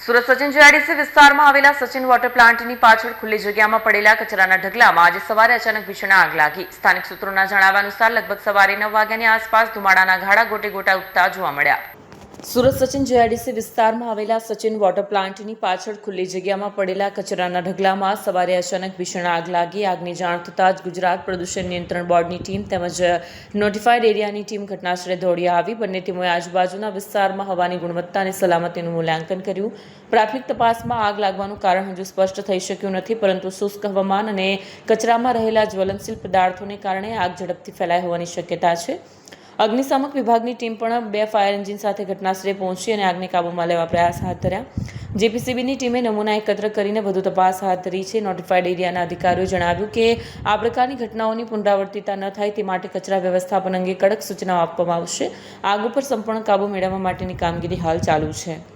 Surat Sachin GIDC વિસ્તારમાં આવેલા Sachin water પ્લાન્ટની પાછળ ખુલ્લી જગ્યામાં પડેલા કચરાના ઢગલામાં આજે સવારે અચાનક ભીષણ આગ લાગી. સ્થાનિક સૂત્રોના જણાવ્યા અનુસાર લગભગ સવારે 9 વાગ્યાની આસપાસ ધુમાડાના ગાળા ગોટે ગોટા ઉઠતા જોવા મળ્યા. સુરત સચિન જીઆઈડીસી વિસ્તારમાં આવેલા સચિન વોટર પ્લાન્ટની પાછળ ખુલ્લી જગ્યામાં પડેલા કચરાના ઢગલામાં સવારે અચાનક ભીષણ આગ લાગી. આગની જાણ થતાં જ ગુજરાત પ્રદૂષણ નિયંત્રણ બોર્ડની ટીમ તેમજ નોટિફાઈડ એરિયાની ટીમ ઘટનાસ્થળે દોડી આવી. બંને ટીમોએ આજુબાજુના વિસ્તારમાં હવાની ગુણવત્તા અને સલામતીનું મૂલ્યાંકન કર્યું. પ્રાથમિક તપાસમાં આગ લાગવાનું કારણ હજુ સ્પષ્ટ થઈ શક્યું નથી, પરંતુ શુષ્ક હવામાન અને કચરામાં રહેલા જ્વલનશીલ પદાર્થોને કારણે આગ ઝડપથી ફેલાઈ હોવાની શક્યતા છે. અગ્નિશામક વિભાગની ટીમ પણ 2 ફાયર એન્જિન સાથે ઘટનાસ્થળે પહોંચી અને આગને કાબૂમાં લેવા પ્રયાસ હાથ ધર્યા. જેપીસીબીની ટીમે નમૂના એકત્ર કરીને વધુ તપાસ હાથ ધરી છે. નોટિફાઈડ એરિયાના અધિકારીઓએ જણાવ્યું કે આ પ્રકારની ઘટનાઓની પુનરાવર્તિતા ન થાય તે માટે કચરા વ્યવસ્થાપન અંગે કડક સૂચનાઓ આપવામાં આવશે. આગ ઉપર સંપૂર્ણ કાબૂ મેળવવા માટેની કામગીરી હાલ ચાલુ છે.